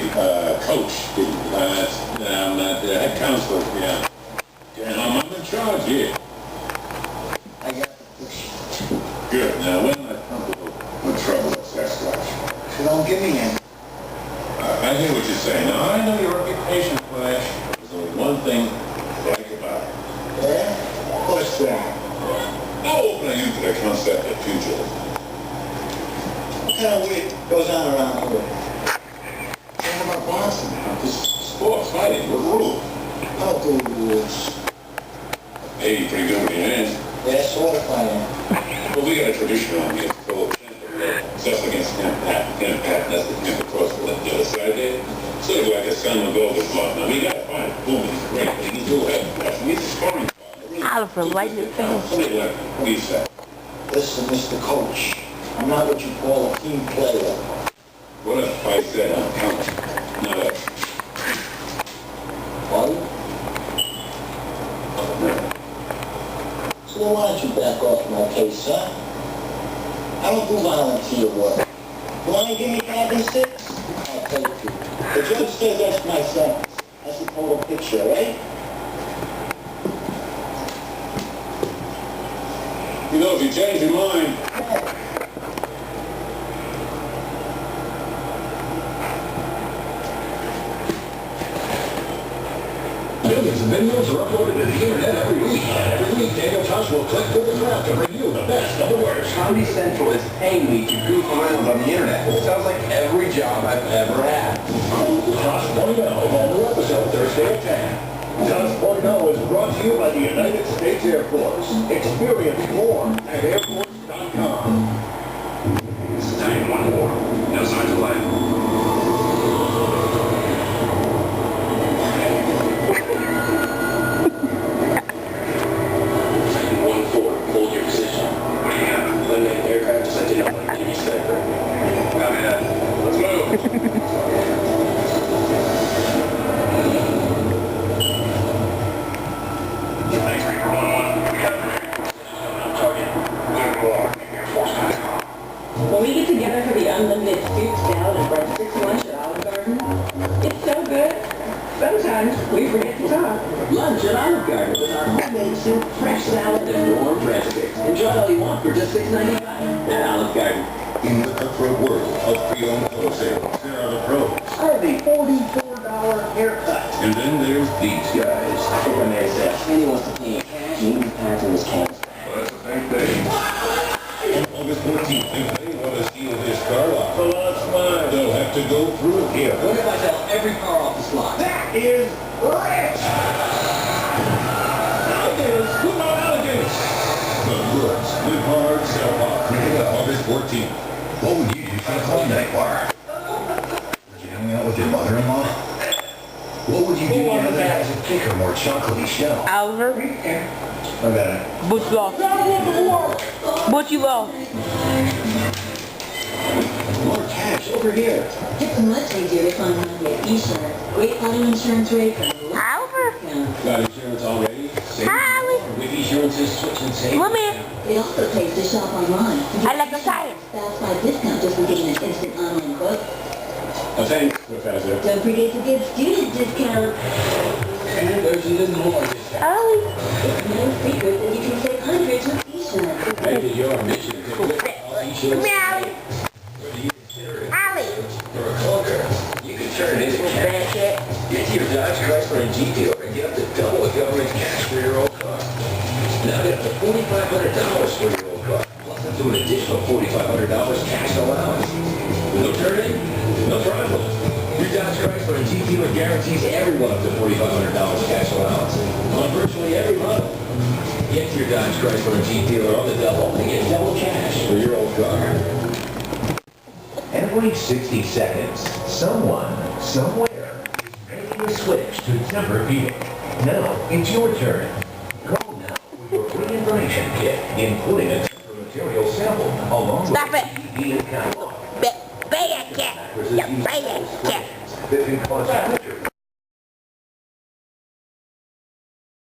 coach, I'm not the head counselor, yeah. I'm in charge here. I got the push. Good. Now, when I come with trouble, that's Flash. So don't give me any. I hear what you're saying. Now, I know your reputation, Flash. There's only one thing I like about it. Yeah? What's that? How open are you to the concept of pugilism? What kind of weird goes on around here? Talking about boxing. This sports, fighting, with rules. I'll do rules. Hey, you're pretty good with your hands. Yeah, sort of I am. Well, we got a tradition on here. It's us against him, Pat. That's the Tampa cross the other side there. Sort of like a son of gold with blood. Now, we got to find it. Boom, he's great. He's a head. He's a scoring partner. Oliver, right in the face. Somebody like him. What do you say? Listen, Mr. Coach, I'm not what you call a team player. What if I said I'm counting? Now what? What? So then why don't you back off my case, huh? I don't do volunteer work. You want to give me 5 and 6? I'll take you. The judge says that's my sentence. That's the total picture, right? You know, if you change your mind, millions of videos are uploaded to the internet every week. Every week, Daniel Tosh will click through the draft to bring you the best of the worst. Comedy Central is paying me to goof around on the internet. It sounds like every job I've ever had. Tosh 1.0 on new episode Thursday at 10. Tosh 1.0 is brought to you by the United States Air Force. Experience more at airforce.com. This is 911. No signs of life. When we get together for the unlimited soup, salad, and breakfast lunch at Olive Garden, it's so good. Sometimes we forget to talk. Lunch at Olive Garden with our homemade soup, fresh salad, and warm breadsticks. Enjoy all you want for just $6.95 at Olive Garden. in the cutthroat world of pre-owned auto sales, there are the pros. I have a $44 haircut. And then there's these guys. I think I may have said, and he wants to pay in cash, and even pass in his cash. Well, that's the same thing. On August 14th, if they want to steal this car off the lot's mine, they'll have to go through it here. What if I sell every car off the slot? That is rich! Alligators! Look out, alligators! The goods live hard, sell hard. August 14th. What would you do for a club night bar? Would you hang out with your mother-in-law? What would you do the other day as a thicker, more chocolatey shell? Oliver, I got it. but you lost. But you lost. More cash over here. It's much easier to find money at eShare. Great auto insurance rate from the Oliver, Got insurance already? Holly, With insurances, switch and save. come here. It also pays to shop online. I like the science. Fast Buy discount just for getting an instant online quote. Thanks, Professor. Don't forget to get student discount. And there's even more discount. Holly, It's no secret that you can save hundreds with eShare. Maybe your mission to get all come insurance. here, Holly. Whether you consider it Holly. or a clunker, you can turn it into cash. Bad cat. Get to your Dodge, Chrysler, and Jeep dealer and get up to double the government cash for your old car. Now get up to $4,500 for your old car, plus up to an additional $4,500 cash allowance. No turn-in, no problem. Your Dodge, Chrysler, and Jeep dealer guarantees everyone up to $4,500 cash allowance on virtually every model. Get to your Dodge, Chrysler, and Jeep dealer on the double and get double cash for your old car. Every 60 seconds, someone, somewhere, is making a switch to tempered heating. Now, it's your turn. Call now for your free information kit, including a temper material sample, along Stop with it. a heating catalog. Bad cat. You bad cat. That can cost